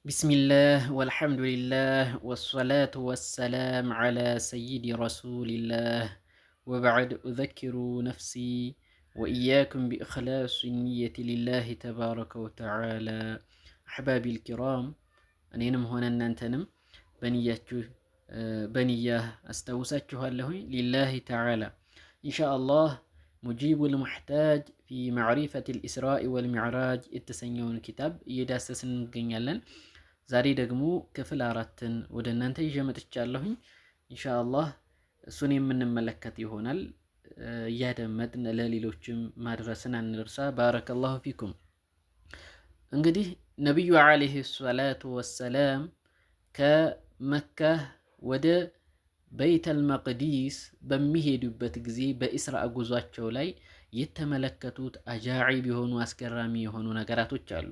بسم الله والحمد لله والصلاة والسلام على سيد رسول الله وبعد أذكر نفسي وإياكم بإخلاص النية لله تبارك وتعالى. أحبابي الكرام، أنينم هنا أنتنم بنية أستوساتها له لله تعالى إن شاء الله. مجيب المحتاج في معرفة الإسراء والمعراج التسنيون كتاب يداسسن نገኛለን። ዛሬ ደግሞ ክፍል 4ን ወደ እናንተ ይዤ መጥቻለሁኝ። ኢንሻአላህ እሱን የምንመለከት ይሆናል። እያደመጥን ለሌሎችም ማድረስን አንርሳ። ባረከላሁ ፊኩም። እንግዲህ ነብዩ አለይሂ ሰላቱ ወሰላም ከመካ ወደ በይተል መቅዲስ በሚሄዱበት ጊዜ በኢስራ ጉዟቸው ላይ የተመለከቱት አጃኢብ የሆኑ አስገራሚ የሆኑ ነገራቶች አሉ።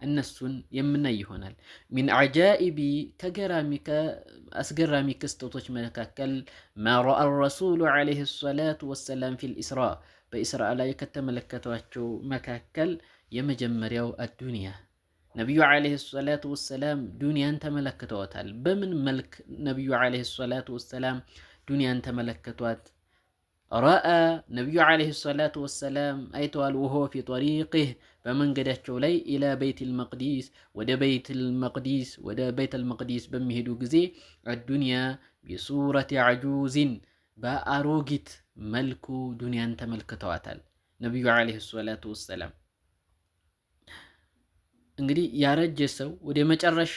እነሱን የምናይ ይሆናል። ሚን አጃኢቢ ከአስገራሚ ክስተቶች መካከል ማ ረአ ረሱሉ ዓለይሂ ሰላቱ ወሰላም ፊል ኢስራ፣ በኢስራ ላይ ከተመለከቷቸው መካከል የመጀመሪያው አዱንያ። ነቢዩ ዓለይሂ ሰላቱ ወሰላም ዱንያን ተመለክተዋታል። በምን መልክ ነቢዩ ዓለይሂ ሰላቱ ወሰላም ዱንያን ተመለከቷት? ረአ ነቢዩ ዓለይሂ ሰላቱ ወሰላም አይተዋል። ወሆ ፊ ጠሪቅህ በመንገዳቸው ላይ ኢላ በይተል መቅዲስ ወደ በይተል መቅዲስ በሚሄዱ ጊዜ አዱንያ ቢሱረቲ አጁዝን በአሮጊት መልኩ ዱንያን ተመልክተዋታል ነቢዩ ዓለይሂ ሰላቱ ወሰላም። እንግዲህ ያረጀ ሰው ወደ መጨረሻ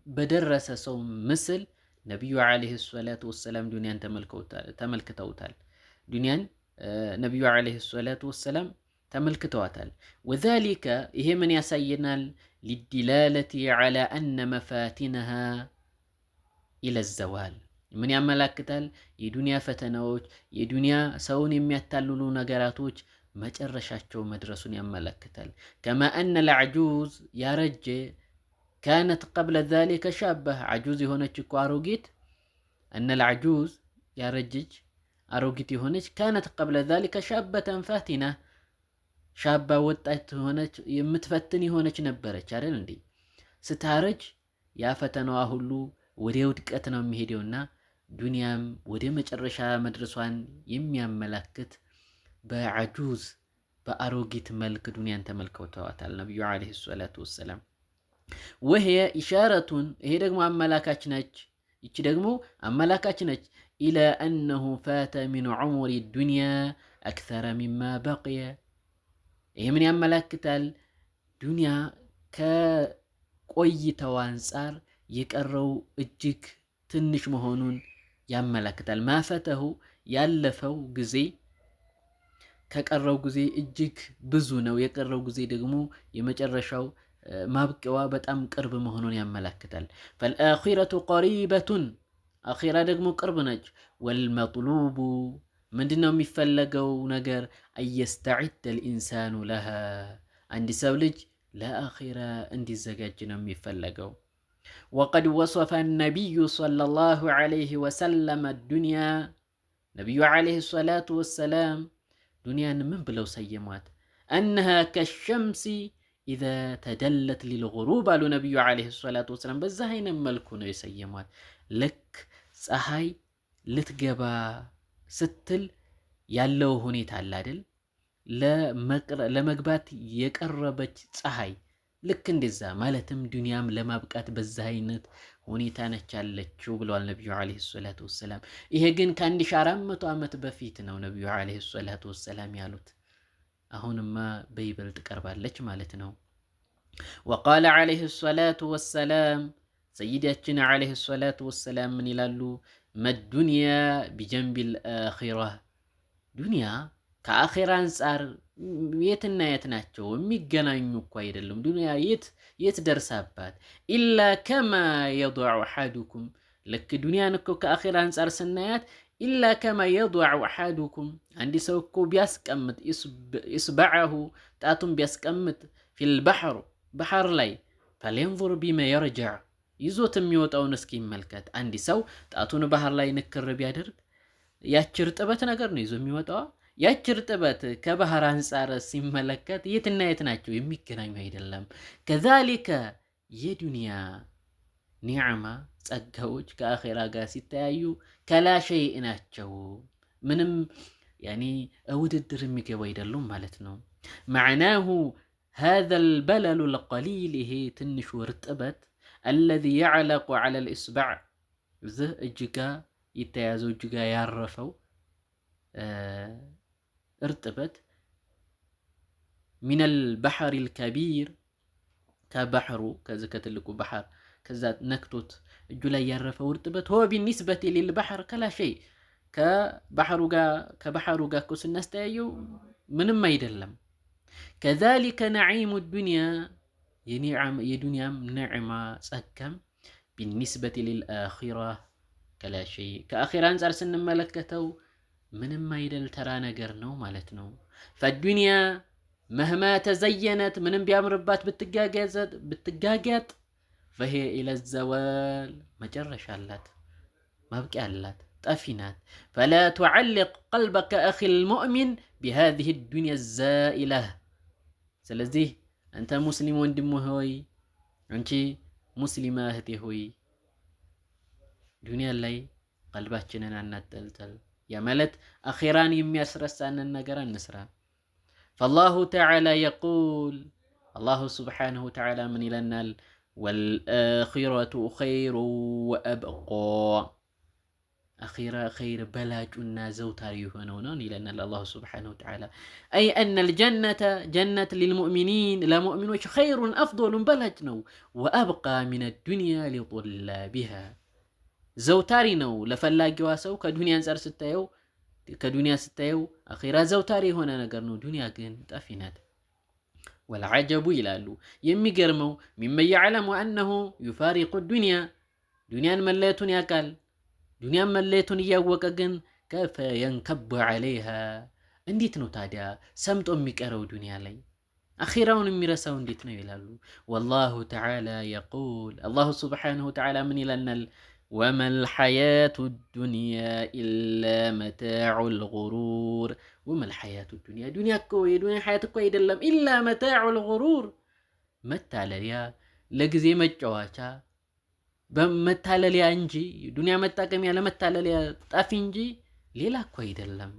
በደረሰ ሰው ምስል ነቢዩ ዓለይሂ ሰላቱ ወሰላም ዱንያን ተመልክተውታል። ዱንያን ነቢዩ ዓለይሂ ሰላቱ ወሰላም ተመልክተዋታል። ወዛሊከ ይሄ ምን ያሳየናል? ሊዲላለቲ ዐላ አነ መፋቲነሃ ኢለ ዘዋል። ምን ያመላክታል? የዱንያ ፈተናዎች፣ የዱንያ ሰውን የሚያታልሉ ነገራቶች መጨረሻቸው መድረሱን ያመለክታል። ከማ አነ ልዐጁዝ ያረጀ ካነት ቀብለ ዛሊከ ሻበህ፣ ዐጁዝ የሆነች እኮ አሮጊት፣ እነ ልዐጁዝ ያረጀች አሮጊት የሆነች ካነት ቀብለ ዛሊከ ሻበተን ፋቲና፣ ሻባ ወጣት የሆነች የምትፈትን የሆነች ነበረች አይደል እንዴ? ስታረጅ ያ ፈተናዋ ሁሉ ወደ ውድቀት ነው የሚሄደውና ዱንያም ወደ መጨረሻ መድረሷን የሚያመላክት በዐጁዝ በአሮጊት መልክ ዱንያን ተመልክተዋታል ነቢዩ ዓለይሂ ሰላቱ ወሰላም። ወህየ ኢሻረቱን፣ ይሄ ደግሞ አመላካች ነች፣ ይቺ ደግሞ አመላካች ነች ኢላ አነሁ ፋተ ሚን ዑሙሪ ዱንያ አክተረ ሚማ በቅየ። ይሄ ምን ያመላክታል? ዱንያ ከቆይተው አንጻር የቀረው እጅግ ትንሽ መሆኑን ያመላክታል። ማፈተሁ ያለፈው ጊዜ ከቀረው ጊዜ እጅግ ብዙ ነው። የቀረው ጊዜ ደግሞ የመጨረሻው ማብቂያዋ በጣም ቅርብ መሆኑን ያመላክታል። ፈልአኺረቱ ቀሪበቱን፣ አኺራ ደግሞ ቅርብ ነች። ወልመጥሉቡ ምንድነው የሚፈለገው ነገር? አየስተዒደ ልኢንሳኑ ለሃ፣ አንድ ሰው ልጅ ለአኺራ እንዲዘጋጅ ነው የሚፈለገው። ወቀድ ወሰፈ ነቢዩ ሰለላሁ ዐለይሂ ወሰለም ዱንያ፣ ነቢዩ ዐለይሂ ሰላቱ ወሰላም ዱንያን ምን ብለው ሰየሟት? አነሃ ከሸምሲ ኢዛ ተደለት ሊልጉሩብ አሉ ነቢዩ ዐለይሂ ሰላቱ ወሰላም። በዛ አይነት መልኩ ነው የሰየሟት። ልክ ፀሐይ ልትገባ ስትል ያለው ሁኔታ አለ አይደል? ለመግባት የቀረበች ፀሐይ ልክ እንደዛ ማለትም ዱንያም ለማብቃት በዛ አይነት ሁኔታ ነች ያለችው ብለዋል ነቢዩ ዐለይሂ ሰላቱ ወሰላም። ይሄ ግን ከ1400 ዓመት በፊት ነው ነቢዩ ዐለይሂ ሰላቱ ወሰላም ያሉት። አሁንማ በይበልጥ ቀርባለች ማለት ነው። ወቃለ ዐለይሂ ሰላቱ ወሰላም፣ ሰይዳችን ዐለይሂ ሰላቱ ወሰላም ምን ይላሉ? መዱንያ ቢጀንቢል አኺራ፣ ዱንያ ከአኺራ አንጻር የትና የት ናቸው? የሚገናኙ እኮ አይደለም። ዱንያ የት ደርሳባት? ኢላ ከማ የضዑ አሐዱኩም፣ ልክ ዱንያን እኮ ከአኺራ አንጻር ስናያት ኢላ ከማ የضዑ አሐዱኩም፣ አንድ ሰው እኮ ቢያስቀምጥ ኢስበዐሁ ጣቱን ቢያስቀምጥ ፊል ባህር ላይ ፈሊንዙር ቢማ የርጀዕ፣ ይዞት የሚወጣውን እስኪ ይመልከት። አንድ ሰው ጣቱን ባህር ላይ ንክር ቢያደርግ ያች እርጥበት ነገር ነው ይዞ የሚወጣዋ። ያች እርጥበት ከባህር አንጻር ሲመለከት የትና የት ናቸው? የሚገናኙ አይደለም። ከዛሊከ የዱንያ ኒዕማ ጸጋዎች ከአኼራ ጋር ሲተያዩ ከላ ሸይእ ናቸው። ምንም ያኒ ውድድር የሚገቡ አይደሉም ማለት ነው። መዕናሁ ሃዘል በለሉል ቀሊል ይሄ ትንሹ እርጥበት አለዚ የዕለቁ ዐለል ኢስባዕ እዚህ እጅጋ የተያዘው እጅጋ ያረፈው እርጥበት ሚነል በሐሪል ከቢር ከባህሩ ከዚህ ከትልቁ ባህር ከዛ ነክቶት እጁ ላይ ያረፈው እርጥበት ሆ ቢኒስበቲ ሊልባህር ከላ ሸይ ከባህሩ ጋር እኮ ስናስተያየው ምንም አይደለም። ከዛሊከ ነዒሙ ዱንያ የዱንያም ነዕማ ጸጋም ቢኒስበቲ ሊልአኺራ ከላ ሸይ ከአኺራ አንጻር ስንመለከተው ምንም አይደል ተራ ነገር ነው ማለት ነው። ፈዱንያ መህማ ተዘየነት ምንም ቢያምርባት ብትጋጋጥ ፈሄ ኢለ ዘዋል መጨረሻ አላት ማብቂያ አላት ጠፊ ናት። ፈላ ቱዓልቅ ቀልበከ አኺል ሙእሚን ቢሃዚሂ ዱንያ ዛኢላህ። ስለዚህ አንተ ሙስሊም ወንድም ሆይ አንቺ ሙስሊማ እህቴ ሆይ ዱንያ ላይ ቀልባችንን አናጠልጠል። ያ ማለት አኺራን የሚያስረሳንን ነገር አንስራ። ፈላሁ ተዓላ የቁል አላሁ ስብሓነሁ ወተዓላ ምን ይለናል? ወልአኺረቱ ኸይሩ ወአብቃ አኺራ ኸይር በላጩና ዘውታሪ የሆነው ነው ይለናል አላሁ ስብሓነሁ ወተዓላ። አይ አነል ጀነተ ጀነት ሊልሙእሚኒን ለሙእሚኖች ኸይሩን አፍዶሉን በላጭ ነው። ወአብቃ ሚነ ዱንያ ሊጡላቢሃ ዘውታሪ ነው ለፈላጊዋ ሰው ከዱንያ አንጻር ስታየው ከዱንያ ስታየው አኺራ ዘውታሪ የሆነ ነገር ነው። ዱንያ ግን ጠፊ ናት። ወልዐጀቡ ይላሉ የሚገርመው ሚመን የዕለሙ አነሁ ዩፋሪቁ ዱንያ ዱንያን መለየቱን ያውቃል። ዱንያን መለየቱን እያወቀ ግን ከፈ የንከቡ ዐለይሃ እንዴት ነው ታዲያ ሰምጦ የሚቀረው ዱንያ ላይ አኺራውን የሚረሳው እንዴት ነው ይላሉ። ወላሁ ተዓላ የቁል አላሁ ስብሓነሁ ወተዓላ ምን ይለናል? ወመል ሐያቱ ዱንያ ኢላ መታዑል ጉሩር ወመል ሐያቱ ዱንያ ዱንያ እኮ የዱንያ ሐያት እኮ አይደለም ኢላ መታዑል ጉሩር መታለያ ለጊዜ መጫወቻ በመታለያ እንጂ ዱንያ መጣቀሚያ ለመታለያ ጣፊ እንጂ ሌላ እኮ አይደለም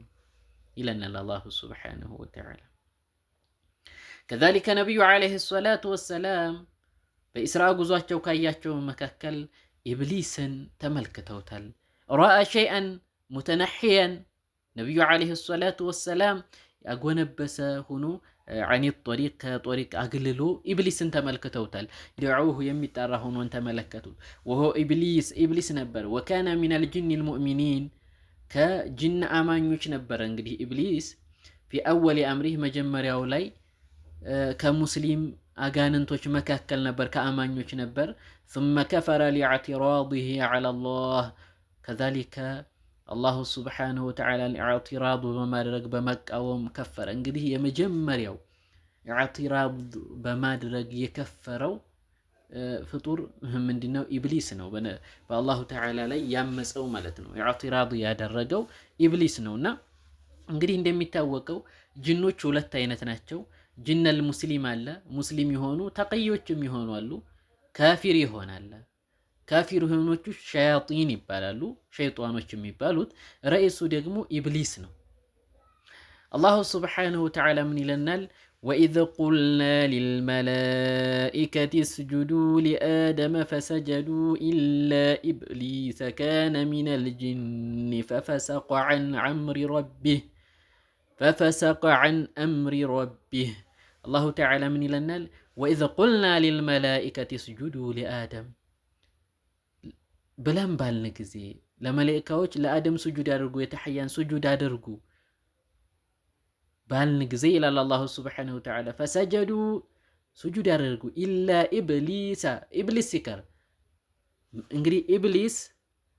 ይለናል አላሁ ስብሓነሁ ወተዓላ። ከዛሊከ ነቢዩ ዓለይሂ ሰላቱ ወሰላም በኢስራ ጉዟቸው ካያቸው መካከል ኢብሊስን ተመልክተውታል። ረአ ሸይአን ሙተነሕየን ነቢዩ ዓለይሂ ሰላቱ ወሰላም ያጎነበሰ ሆኖ አን ጦሪቅ ከጦሪቅ አግልሎ ኢብሊስን ተመልክተውታል። ይድዑሁ የሚጠራ ሆኖን ተመለከቱት። ወሆ ኢብሊስ ነበር። ወካነ ሚነል ጂኒል ሙእሚኒን ከጂን አማኞች ነበረ። እንግዲህ ኢብሊስ ፊ አወሊ አምሪህ መጀመሪያው ላይ ከሙስሊም አጋንንቶች መካከል ነበር፣ ከአማኞች ነበር። ثم كفر لاعتراضه على الله كذلك አላሁ ስብሓነሁ ወተዓላ ኢዕቲራድ በማድረግ በመቃወም ከፈረ። እንግዲህ የመጀመሪያው ኢዕቲራድ በማድረግ የከፈረው ፍጡር ምንድነው? ኢብሊስ ነው። በአላሁ ተዓላ ላይ ያመፀው ማለት ነው። ኢዕቲራድ ያደረገው ኢብሊስ ነውና እንግዲህ እንደሚታወቀው ጅኖች ሁለት አይነት ናቸው። ጅነል ሙስሊም አለ፣ ሙስሊም የሆኑ ተቅዮችም ይሆኑ አሉ፣ ካፊር ይሆናል። ካፊር የሆኖቹ ሸያጢን ይባላሉ፣ ሸይጣኖች የሚባሉት። ረኢሱ ደግሞ ኢብሊስ ነው። አላሁ ስብሓነሁ ወተዓላ ምን ይለናል? ወኢዝ ቁልና ሊልመላኢከቲ እስጁዱ ሊአደመ ፈሰጀዱ ኢላ ኢብሊሰ ካነ ሚነል ጂኒ ፈፈሰቀ ዐን አምሪ ረቢህ። አላሁ ተዓላ ምን ይለናል? ወኢዝ ቁልና ሊልመላኢከቲ እስጁዱ ሊአደም ብለን ባልን ጊዜ ለመላኢካዎች ለአደም ስጁድ አድርጉ፣ የተሐያን ስጁድ አድርጉ ባልን ጊዜ ይላል አላሁ ስብሓነሁ ወተዓላ ፈሰጀዱ ስጁድ አድርጉ ኢላ ኢብሊስ ሲቀር። እንግዲህ ኢብሊስ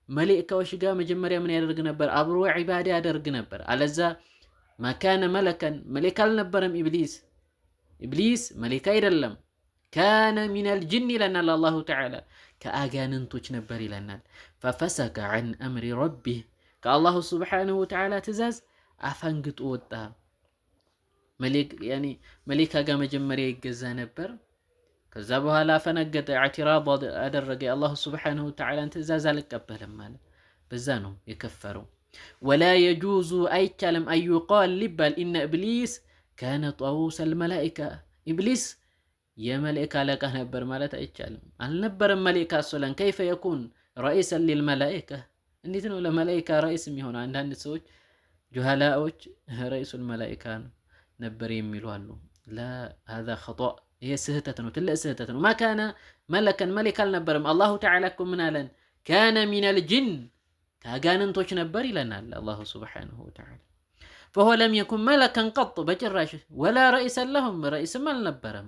መላኢካዎች ጋር መጀመሪያ ምን ያደርግ ነበር? አብሮ ዒባዳ ያደርግ ነበር። አለዛ ማካነ መለከን መላኢካ አልነበረም። ኢብሊስ መላኢካ አይደለም። ካነ ሚነል ጅን ይለናል አላሁ ተዓላ ከአጋንንቶች ነበር ይለናል። ፈፈሰቀ ዐን አምሪ ረቢህ ከአላሁ ስብሓነሁ ወተዓላ ትእዛዝ አፈንግጦ ወጣ። መላኢካ ጋር መጀመሪያ ይገዛ ነበር። ከዛ በኋላ ፈነገጠ፣ ኢዕቲራድ አደረገ። የአላሁ ሱብሓነሁ ወተዓላን ትእዛዝ አልቀበልም ማለት በዛ ነው የከፈረው። ወላ የጁዙ አይቻልም አዩቃል ሊባል ኢነ ኢብሊስ ካነ ጠውሰል መላኢካ ኢብሊስ የመላኢካ አለቃ ነበር ማለት አይቻልም። አልነበረም መላኢካ አስለን ከይፈ የኩን ረኢሰን ሊልመላኢካ እንዴት ነው ለመላኢካ ረኢስ የሚሆነው? አንዳንድ ሰዎች ጁሃላዎች ረኢሱል መላኢካ ነበር የሚሉ አሉ። ላ ሃዛ ኸጣእ ይሄ ስህተት ነው፣ ትልቅ ስህተት ነው። ማካነ መለከን መላኢካ አልነበረም። አላሁ ተዓላ እኮ ምን አለን? ካነ ሚነል ጅን ከአጋንንቶች ነበር ይለናል አላሁ ሱብሓነሁ ወተዓላ። ፈሁወ ለም የኩን መለከን ቀጥ በጭራሽ ወላ ረኢሰን ለሁም ረኢስም አልነበረም።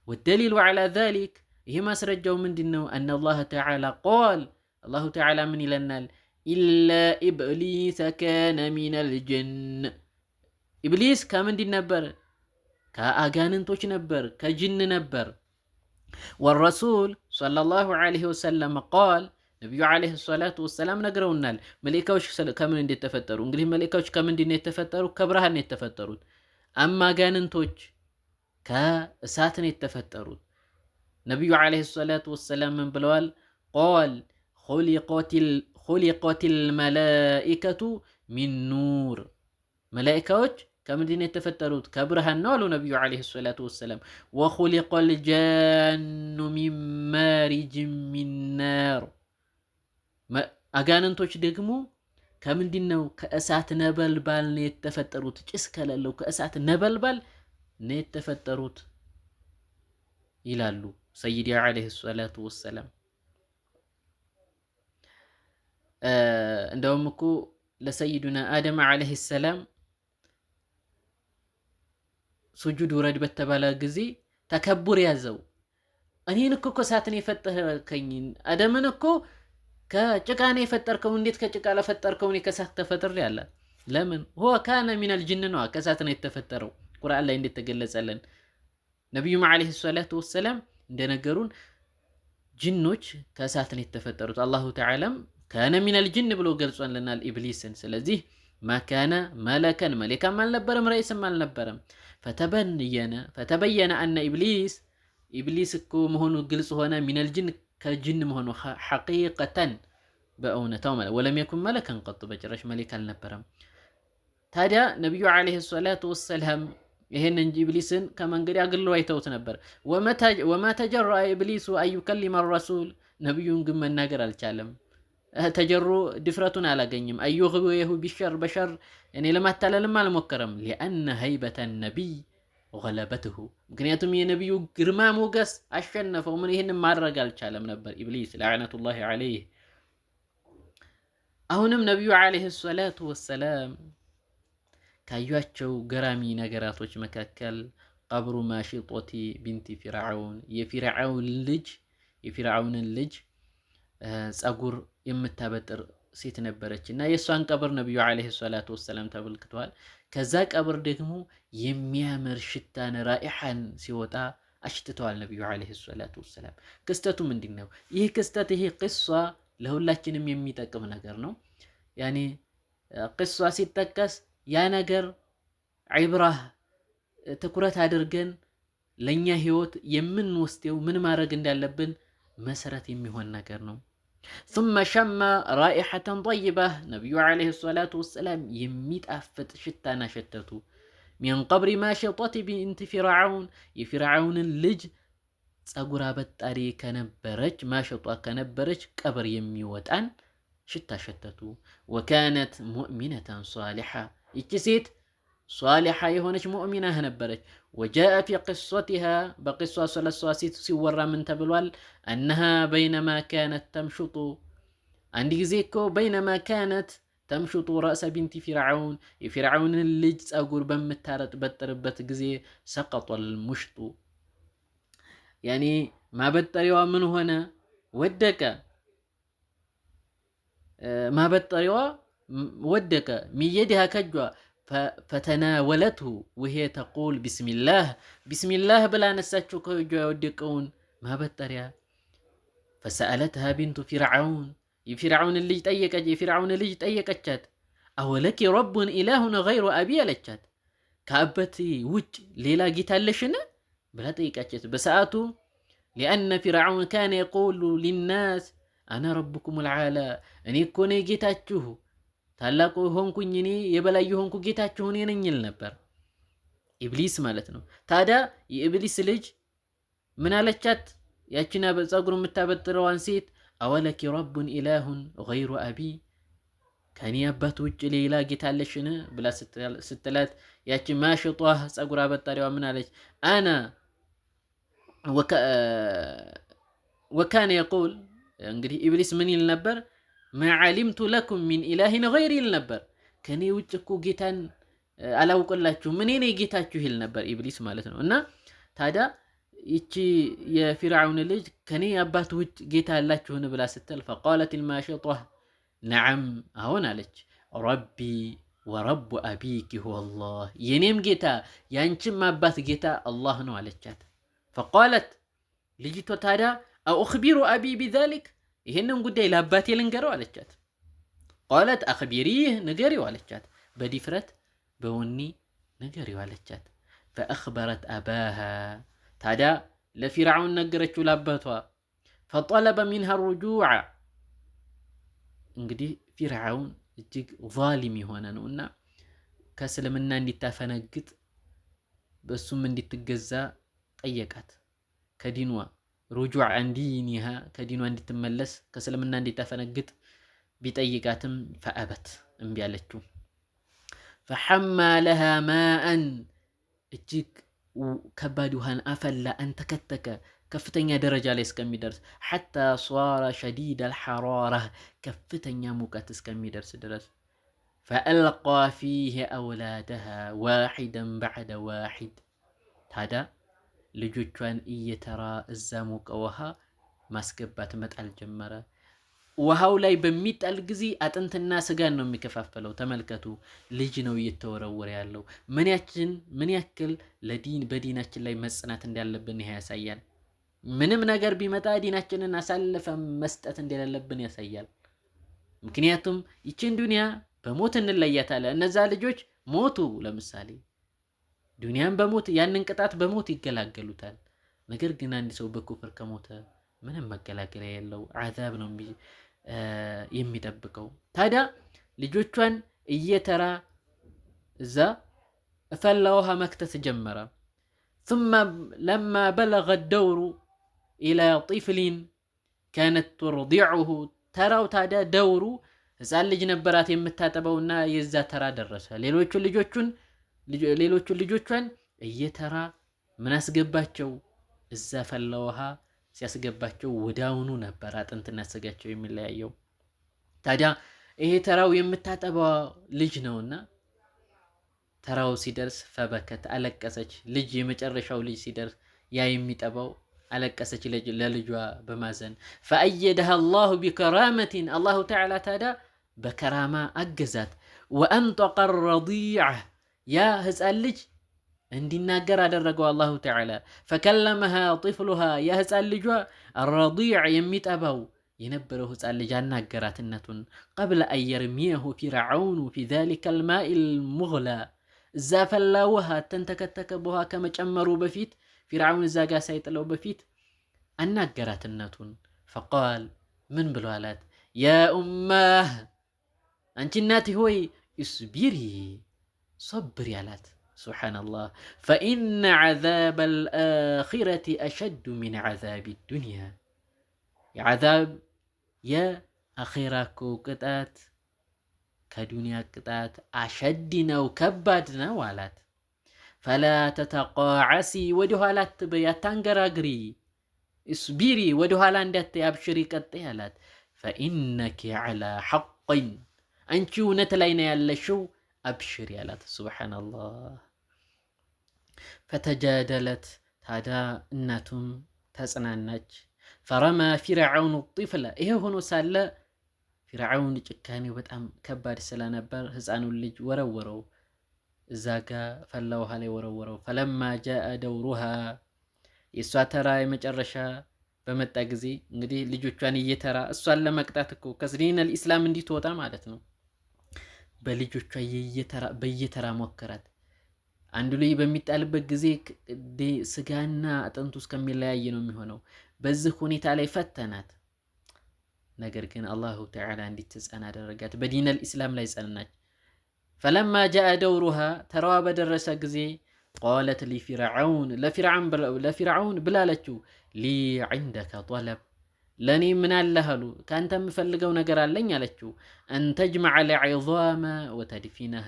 ወደሊሉ ዐላ ዛሊክ ይህ ማስረጃው ምንድን ነው? አነ አላህ ተዓላ ቃል አላሁ ተዓላ ምን ይለናል? ኢላ ኢብሊሰ ካነ ሚነል ጅን ኢብሊስ ከምንድን ነበር? ከአጋንንቶች ነበር፣ ከጅን ነበር። ወረሱል ሰለላሁ ዐለይሂ ወሰለም ቃል ነቢዩ ዐለይሂ ሰላቱ ወሰላም ነግረውናል። መላኢካዎች ከምን እንዴት ተፈጠሩ? እንግዲህ መላኢካዎች ከምንድን ነው የተፈጠሩ? ከብርሃን ነው የተፈጠሩት። አማ አጋንንቶች ከእሳት ነው የተፈጠሩት። ነቢዩ ዐለይሂ ሰላቱ ወሰላም ምን ብለዋል? ቃል ኹሊቀቲል መላኢከቱ ሚን ኑር መላኢካዎች ከምንድን ነው የተፈጠሩት? ከብርሃን ነው አሉ ነቢዩ ዐለይሂ ሰላቱ ወሰላም። ወኹሊቀል ጃኑ ሚን ማሪጅ ሚን ናር አጋንንቶች ደግሞ ከምንድን ነው? ከእሳት ነበልባል ነው የተፈጠሩት። ጭስ ከሌለው ከእሳት ነበልባል ነው የተፈጠሩት ይላሉ ሰይዲ ዐለይሂ ሰላቱ ወሰላም። እንደውም እኮ ለሰይዱና አደም ዐለይሂ ሰላም ሱጁድ ውረድ በተባለ ጊዜ ተከቡር ያዘው። እኔን እኮ ከእሳት ነው የፈጠርከኝ፣ አደምን እኮ ከጭቃ ነው የፈጠርከው፣ እንዴት ከጭቃ ለፈጠርከው እኔ ከእሳት ተፈጥሬ አለ። ለምን ሁወ ካነ ሚነል ጅን ነው፣ ከእሳት ነው የተፈጠረው። ቁርአን ላይ እንዴት ተገለጸልን? ነቢዩም ዐለይሂ ሰላቱ ወሰላም እንደነገሩን ጅኖች ከእሳት ነው የተፈጠሩት። አላሁ ተዓላም ካነ ሚነል ጅን ብሎ ገልጿልናል ኢብሊስን። ስለዚህ ማካነ መለከን መሌካም አልነበረም፣ ረኢስም አልነበረም። ፈተበየነ አነ ኢብሊስ እኮ መሆኑ ግልጽ ሆነ። ሚነል ጅን ከጅን መሆኑ ሐቂቀተን በእውነታው ማለት ወለም የኩን መለከን ቀጡ በጭራሽ መሌክ አልነበረም። ታዲያ ነቢዩ ዐለይሂ ሰላቱ ወሰላም ይሄን እንጂ ኢብሊስን ከመንገድ አግልሎ አይተውት ነበር። ወማ ተጀረአ ኢብሊሱ አዩከሊመ ረሱል ነቢዩን ግን መናገር አልቻለም። ተጀሩ ድፍረቱን አላገኝም። አዩግዌሁ ቢሸር በሸር እኔ ለማታለልም አልሞከረም። ሊአነ ሀይበተ ነቢይ ገለበትሁ ምክንያቱም የነቢዩ ግርማ ሞገስ አሸነፈው። ምን ይህን ማድረግ አልቻለም ነበር ኢብሊስ ለዕነቱላሂ ዐለይህ። አሁንም ነቢዩ ዐለይሂ ሰላቱ ወሰላም ካዩአቸው ገራሚ ነገራቶች መካከል ቀብሩ ማሺጦቲ ቢንቲ ፊርዓውን የፊርዓውንን ልጅ ጸጉር የምታበጥር ሴት ነበረች እና የእሷን ቀብር ነቢዩ ዐለይሂ ሰላቱ ወሰላም ተመልክተዋል። ከዛ ቀብር ደግሞ የሚያምር ሽታን ራኢሐን ሲወጣ አሽትተዋል ነቢዩ ዐለይሂ ሰላቱ ወሰላም። ክስተቱ ምንድን ነው? ይህ ክስተት ይህ ቅሷ ለሁላችንም የሚጠቅም ነገር ነው። ያኔ ቅሷ ሲጠቀስ ያ ነገር ዒብራህ ትኩረት አድርገን ለእኛ ህይወት የምንወስደው ምን ማድረግ እንዳለብን መሰረት የሚሆን ነገር ነው። ثم شم رائحة طيبة ነቢዩ ዐለይሂ ሰላቱ ወሰላም የሚጣፍጥ ሽታና ሸተቱ። ሚን ቀብሪ ማሺጦቲ ቢንት ፊርዓውን የፊርዓውንን ልጅ ጸጉር አበጣሪ ከነበረች ማሸጧ ከነበረች ቀብር የሚወጣን ሽታ ሸተቱ። ወካነት ሙእሚነተን ሷሊሓ ይቺ ሴት ሷሊሓ የሆነች ሙእሚናህ ነበረች። ወጃአ ፊ ቅሶቲሃ በቅሷ ስለሷ ሴት ሲወራ ምን ተብሏል? አነሃ በይነማ ካነት ተምሹጡ አንድ ጊዜ እኮ በይነማ ካነት ተምሹጡ ረእሰ ቢንቲ ፊርዓውን የፊርዓውንን ልጅ ጸጉር በምታበጥርበት ጊዜ ሰቀጦል ሙሽጡ ያኔ ማበጠሪያዋ ምን ሆነ? ወደቀ። ማበጠሪያዋ ወደቀ። ሚየዲሃ ከጇ ፈተናወለትሁ ውሄ ተቁል ቢስሚላህ ብላ ነሳችው ከእጇ የወደቀውን ማበጠሪያ። ፈሰአለትሃ ቢንቱ ፊርዓውን የፊርዓውንን ልጅ ጠየቀቻት። አወለኪ ረቡን ኢላሁን ገይሩ አቢ አለቻት። ከአባቴ ውጭ ሌላ ጌታ አለሽን ብላ ጠይቃቻት። በሰዓቱ ሊአነ ፊርዓውን ካነ የቁሉ ሊናስ አነ ረብኩም ልዓላ እኔ እኮ ነኝ ጌታችሁ ታላቁ ሆንኩኝ እኔ የበላይ የሆንኩ ጌታችሁ እኔ ነኝ ይል ነበር። ኢብሊስ ማለት ነው። ታዲያ የኢብሊስ ልጅ ምን አለቻት? ያችን ጸጉር የምታበጥረዋን ሴት አወለኪ ረቡን ኢላሁን ገይሩ አቢ ከኔ አባት ውጭ ሌላ ጌታ አለሽን ብላ ስትላት ያችን ማሽጧ ጸጉር አበጣሪዋ ምን አለች? አና ወካነ የቁል እንግዲህ ኢብሊስ ምን ይል ነበር? ማ ዓሊምቱ ለኩም ሚን ኢላሂን ገይሪ ይል ነበር። ከኔ ውጭ እኮ ጌታን አላውቅላችሁም እኔ ነኝ ጌታችሁ ይል ነበር ኢብሊስ ማለት ነው። እና ታዲያ ይቺ የፊርዓውን ልጅ ከኔ አባት ውጭ ጌታ አላችሁን ብላ ስትል ፈቃለት ልማሽጧ ነዓም አሁን አለች ረቢ ወረቡ አቢኪ ሁወ አላህ የኔም ጌታ ያንቺም አባት ጌታ አላህ ነው አለቻት። ፈቃለት ልጅቷ ታዲያ አኡኽቢሩ አቢ ቢዛሊክ ይሄንን ጉዳይ ለአባቴ ልንገረው አለቻት። ቃለት አኽቢሪህ ንገሪው አለቻት። በዲፍረት በወኒ ንገሪው አለቻት። ፈአኽበረት አባሃ ታዲያ ለፊርዓውን ነገረችው ለአባቷ። ፈጠለበ ሚንሃ ሩጁዕ እንግዲህ ፊርዓውን እጅግ ዛሊም የሆነ ነው እና ከእስልምና እንዲታፈነግጥ በእሱም እንድትገዛ ጠየቃት። ከዲኗ ሩጁዕ አንዲኒሃ ከዲኗ እንድትመለስ ከእስልምና እንድታፈነግጥ ቢጠይቃትም ፈአበት እምቢ አለችው። ፈሐማ ለሃ ማአን እጅግ ከባድ ውሃን አፈላ አንተከተከ ከፍተኛ ደረጃ ላይ እስከሚደርስ ሐታ ሷረ ሸዲድ አልሐራራ ከፍተኛ ሙቀት እስከሚደርስ ድረስ ፈአልቃ ፊህ አውላደሃ ዋሒደን በዕደ ዋሒድ ታዲያ ልጆቿን እየተራ እዛ ሞቀ ውሃ ማስገባት መጣል ጀመረ። ውሃው ላይ በሚጣል ጊዜ አጥንትና ስጋን ነው የሚከፋፈለው። ተመልከቱ፣ ልጅ ነው እየተወረወረ ያለው። ምን ያክል በዲናችን ላይ መጽናት እንዳለብን ይሄ ያሳያል። ምንም ነገር ቢመጣ ዲናችንን አሳልፈን መስጠት እንደሌለብን ያሳያል። ምክንያቱም ይችን ዱንያ በሞት እንለያታለን። እነዛ ልጆች ሞቱ። ለምሳሌ ዱንያን በሞት ያንን ቅጣት በሞት ይገላገሉታል። ነገር ግን አንድ ሰው በኩፍር ከሞተ ምንም መገላገያ የለው፣ አዛብ ነው የሚጠብቀው። ታዲያ ልጆቿን እየተራ እዛ እፈላ ውሃ መክተት ጀመረ። ثم لما بلغ الدور إلى طفل كانت ترضعه ተራው ታዲያ ደውሩ ህፃን ልጅ ነበራት የምታጠበውና የዛ ተራ ደረሰ። ሌሎቹ ልጆቿን እየተራ ምን አስገባቸው? እዛ ፈላ ውሃ ሲያስገባቸው ወዳውኑ ነበር አጥንትና ስጋቸው የሚለያየው። ታዲያ ይሄ ተራው የምታጠበው ልጅ ነውና ተራው ሲደርስ ፈበከት አለቀሰች። ልጅ የመጨረሻው ልጅ ሲደርስ ያ የሚጠባው አለቀሰች ለልጇ በማዘን ፈአየደሃ አላሁ ቢከራመቲን አላሁ ተዓላ ታዲያ በከራማ አገዛት። ወአንጠቀ ረዲዕ ያ ህፃን ልጅ እንዲናገር አደረገው አላሁ ተዓላ። ፈከለመሃ ጥፍሉሃ ያ ህፃን ልጇ ረዲዕ የሚጠባው የነበረው ህፃን ልጅ አናገራት እናቱን። ቀብለ አን የርሚየሁ ፊርዓውኑ ፊ ዛሊከ ልማኢ ልሙግላ እዛ ፈላ ውሃ ተንተከተከ በውሃ ከመጨመሩ በፊት ፊርዓውን እዛ ጋር ሳይጥለው በፊት አናገራት እናቱን። ፈቃል ምን ብሎ አላት? ያ ኡማህ አንቺ እናቴ ሆይ እስቢሪ صبر ያላት። ሱብሓነላህ ፈኢነ ዓዛበ አልአኺረቲ አሸዱ ሚን ዓዛቢ ዱንያ የአኺራ እኮ ቅጣት ከዱንያ ቅጣት አሸድ ነው ከባድ ነው አላት። ፈላ ተተቃዓሲ ወደኋላ አትበይ አታንገራግሪ፣ እስቢሪ ወደኋላ እንዳትይ አብሽሪ ቀጥይ አላት። ፈኢነኪ ዐላ ሐቅን አንቺ እውነት ላይ ነው ያለሽው አብሽሪ አላት። ሱብሓነላህ ፈተጃደለት ታዲያ እናቱም ተጽናናች። ፈረማ ፊርዓውን ጢፍለ ይሄ ሆኖ ሳለ ፊርዓውን ጭካኔው በጣም ከባድ ስለነበር ህፃኑን ልጅ ወረወረው፣ እዛ ጋ ፈላ ውሃ ላይ ወረወረው። ፈለማ ጃአ ደውሩሃ የእሷ ተራ የመጨረሻ በመጣ ጊዜ እንግዲህ ልጆቿን እየተራ እሷን ለመቅጣት እኮ ከዲነል ኢስላም እንዲትወጣ ማለት ነው። በልጆቿ በየተራ ሞከራት። አንዱ ላይ በሚጣልበት ጊዜ ስጋና አጥንቱ እስከሚለያይ ነው የሚሆነው። በዚህ ሁኔታ ላይ ፈተናት። ነገር ግን አላሁ ተዓላ እንድትጸና አደረጋት። በዲነል ኢስላም ላይ ጸናች። ፈለማ ጃአ ደውሩሃ ተራዋ በደረሰ ጊዜ ቃለት ለፊርዓውን ብላለችው ሊ ዒንደከ ጠለብ ለእኔ ምን አለህ አሉ ከአንተ የምፈልገው ነገር አለኝ አለችው። አንተጅመዐ ልዒዛመ ወተድፊነሃ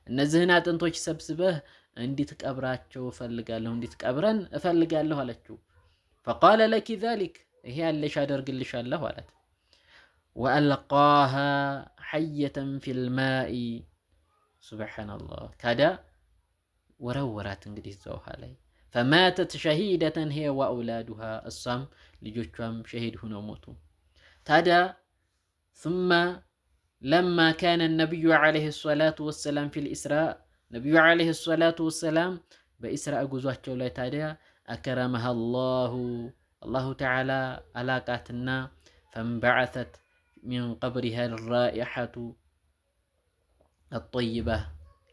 እነዚህን አጥንቶች ሰብስበህ እንድትቀብራቸው እፈልጋለሁ፣ እንድትቀብረን እፈልጋለሁ አለችው። ፈቃለ ለኪ ዛሊክ ይሄ ያለሽ አደርግልሻለሁ አላት። ወአልቃሃ ሐየተን ፊልማኢ ሱብሓነላህ ካዳ ወረወራት እንግዲህ እዛ ውሃ ላይ ፈማተት ሸሂደተን ሂየ ወአውላዱሃ እሷም ልጆቿም ሸሂድ ሁነው ሞቱ። ታዲያ ሱመ ለማ ካነ ነቢዩ ዓለይሂ ሰላቱ ወሰላም ፊል ኢስራእ ነቢዩ ዓለይሂ ሰላቱ ወሰላም በኢስራእ ጉዟቸው ላይ ታዲያ አከረመሃ አላሁ ተዓላ አላቃትና ፈንበዐተት ሚን ቀብሪሃ ራኢሐቱ አጠይባ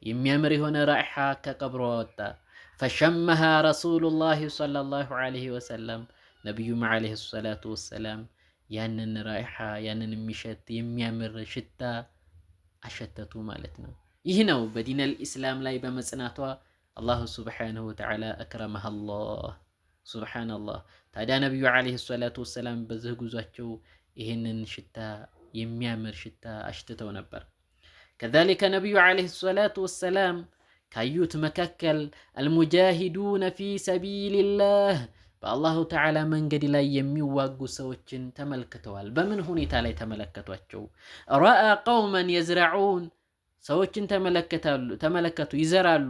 የሚያምር የሆነ ራኢሓ ከቀብሯ ወጣ። ፈሸመሃ ረሱሉላሂ ሰለላሁ ዓለይሂ ወሰለም ነቢዩም ዓለይሂ ሰላቱ ወሰላም ያንን ራኢሓ ያንን የሚሸት የሚያምር ሽታ አሸተቱ ማለት ነው። ይህ ነው በዲነል ኢስላም ላይ በመጽናቷ አላሁ ሱብሓነሁ ወተዓላ አክረመሃ አላህ። ሱብሓነላህ። ታዲያ ነቢዩ ዓለይሂ ሰላቱ ወሰላም በዚህ ጉዟቸው ይህንን ሽታ የሚያምር ሽታ አሽትተው ነበር። ከዛሊከ ነቢዩ ዓለይሂ ሰላቱ ወሰላም ካዩት መካከል አልሙጃሂዱነ ፊ ሰቢልላህ በአላሁ ተዓላ መንገድ ላይ የሚዋጉ ሰዎችን ተመልክተዋል። በምን ሁኔታ ላይ ተመለከቷቸው? ረአ ቀውመን የዝረዑን ሰዎችን ተመለከቱ፣ ይዘራሉ።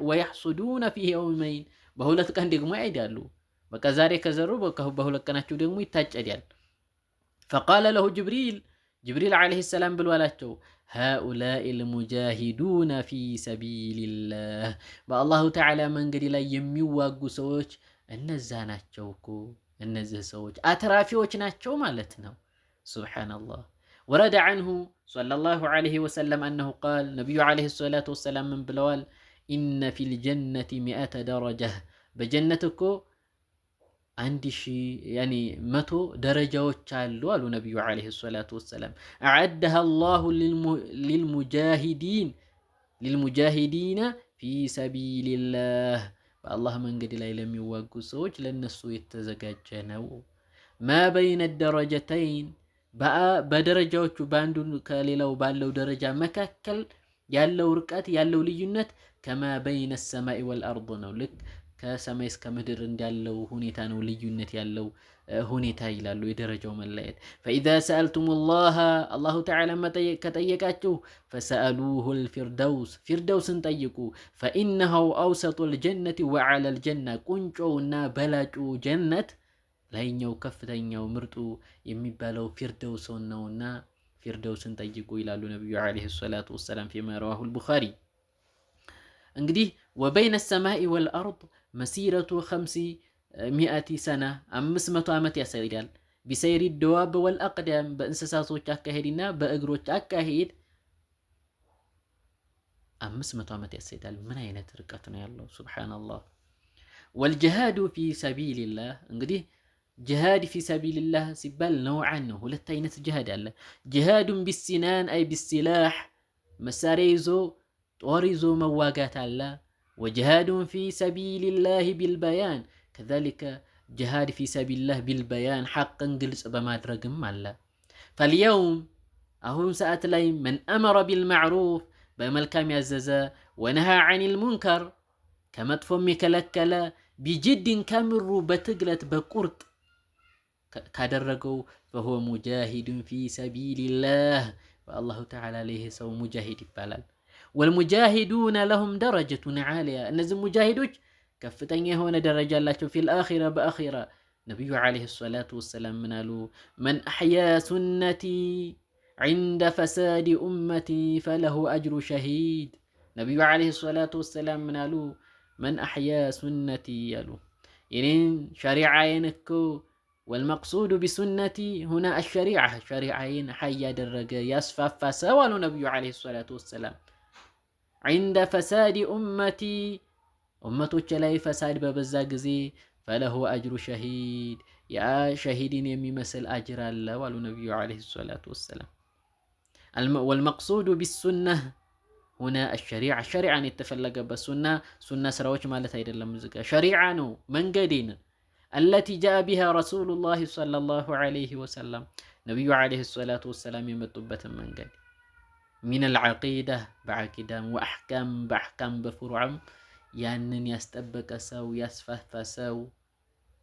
ወየሕሱዱነ ፊ የውመይን በሁለት ቀን ደግሞ ያጭዳሉ። በቃ ዛሬ ከዘሩ በሁለት ቀናቸው ደግሞ ይታጨዳል። ፈቃለ ለሁ ጅብሪል ዓለይሂ ሰላም ብሎ አላቸው ሃኡላኢ ልሙጃሂዱነ ፊ ሰቢልላህ በአላሁ ተዓላ መንገድ ላይ የሚዋጉ ሰዎች እነዛ ናቸው እኮ እነዚህ ሰዎች አትራፊዎች ናቸው ማለት ነው። ሱብሓነላህ። ወረደ ዐንሁ ሰለላሁ ዐለይሂ ወሰለም አነሁ ቃል ነቢዩ ዐለይሂ ሰላቱ ወሰላም ምን ብለዋል? ኢነ ፊል ጀነቲ ሚአተ ደረጀህ በጀነት እኮ 100 ደረጃዎች አሉ አሉ ነቢዩ ዓለይሂ ሰላቱ ወሰላም። አዐደሃ አላሁ ሊልሙጃሂዲነ ፊ ሰቢልላህ በአላህ መንገድ ላይ ለሚዋጉ ሰዎች ለነሱ የተዘጋጀ ነው። ማ በይነ ደረጀተይን በደረጃዎቹ በአንዱ ከሌላው ባለው ደረጃ መካከል ያለው ርቀት ያለው ልዩነት ከማ በይነ ሰማይ ወልአርድ ነው። ልክ ከሰማይ እስከ ምድር እንዳለው ሁኔታ ነው ልዩነት ያለው ሁኔታ ይላሉ የደረጃው መለየት። ፈኢዛ ሰአልቱሙላህ አላሁ ተዓላ ከጠየቃችሁ ፈሰአሉሁ ልፊርደውስ ፊርደውስን ጠይቁ። ፈኢነሁ አውሰጡል ጀነቲ ወዐለል ጀና ቁንጮውና በላጩ ጀነት ላይኛው ከፍተኛው ምርጡ የሚባለው ፊርደውስን ነውና ፊርደውስን ጠይቁ ይላሉ ነቢዩ ዓለይሂ ሰላቱ ወሰላም ፊማ ረዋሁል ቡኻሪ። እንግዲህ ወበይነ ሰማኢ ወልአርድ መሲረቱ 500 ሰና 500 ዓመት ያስሄዳል። ቢሰይሪ ደዋብ ወልአቅዳም በእንስሳቶች አካሄድና በእግሮች አካሄድ 500 ዓመት ያስሄዳል። ምን አይነት ርቀት ነው ያለው? ሱብሓነላህ። ወልጅሃዱ ፊ ሰቢልላህ እንግዲህ ጅሃድ ፊ ሰቢልላህ ሲባል ነውዓን ነው፣ ሁለት አይነት ጅሃድ አለ። ጅሃዱን ቢሲናን አይ ቢሲላህ መሳሪያ ይዞ ጦር ይዞ መዋጋት አለ። ወጅሃዱን ፊ ሰቢልላህ ቢልበያን ከዛሊከ ጅሃድ ፊ ሰቢልላህ ቢልበያን ሐቅን ግልጽ በማድረግም አለ። ፈልየውም አሁን ሰዓት ላይ መን አመረ ቢልማዕሩፍ በመልካም ያዘዘ ወነሃ ዐኒል ሙንከር ከመጥፎም የከለከለ ቢጅድን ከምሩ በትግለት በቁርጥ ካደረገው ፈሁወ ሙጃሂዱን ፊ ሰቢልላህ በአላሁ ተዓላ ላይ ይሄ ሰው ሙጃሂድ ይባላል። ወልሙጃሂዱነ ለሁም ደረጀቱን ዓሊያ እነዚህ ሙጃሂዶች ከፍተኛ የሆነ ደረጃ አላቸው። ፊል አኺራ በአኺራ ነቢዩ ዓለይሂ ሰላቱ ወሰላም ምን አሉ? መን አሕያ ሱነቲ ዒንደ ፈሳዲ ኡመቲ ፈለሁ አጅሩ ሸሂድ። ነቢዩ ዓለይሂ ሰላቱ ወሰላም ምን አሉ? መን አሕያ ሱነቲ አሉ የኔን ሸሪዓዬን እኮ ወልመቅሱዱ ቢሱነቲ ሁና አሸሪዓ ሸሪዓዬን ሐይ ያደረገ ያስፋፋ ሰው አሉ ነቢዩ ዓለይሂ ሰላቱ ወሰላም ዒንደ ፈሳዲ ኡመቲ ኡመቶች ላይ ፈሳድ በበዛ ጊዜ ፈለሁ አጅሩ ሸሂድ ያ ሸሂድን የሚመስል አጅር አለው አሉ ነቢዩ ዓለይሂ ሰላቱ ወሰላም። ወልመቅሱዱ ቢሱነህ ሁነ አሸሪዓ ሸሪዓን የተፈለገበት ሱና ስራዎች ማለት አይደለም። እዚጋ ሸሪዓ ነው መንገዴን አለቲ ጃአ ቢሃ ረሱሉላህ ሰለላሁ ዓለይሂ ወሰለም ነቢዩ ዓለይሂ ሰላቱ ወሰላም የመጡበትን መንገድ ሚነል ዐቂዳ በዐቂዳም ወአሕካም በአሕካም በፍሩዕም ያንን ያስጠበቀ ሰው ያስፋፋ ሰው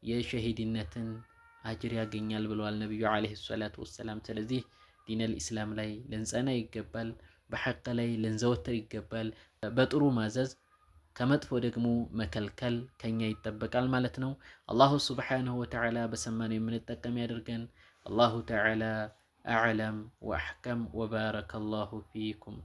የሸሂድነትን አጅር ያገኛል ብለዋል ነቢዩ ዓለይሂ ሰላቱ ወሰላም። ስለዚህ ዲነል ኢስላም ላይ ልንጸና ይገባል። በሐቅ ላይ ልንዘወትር ይገባል። በጥሩ ማዘዝ ከመጥፎ ደግሞ መከልከል ከኛ ይጠበቃል ማለት ነው። አላሁ ሱብሓነሁ ወተዓላ በሰማነው የምንጠቀም ያድርገን። አላሁ ተዓላ አዕለም ወአሕከም ወባረከ አላሁ ፊኩም።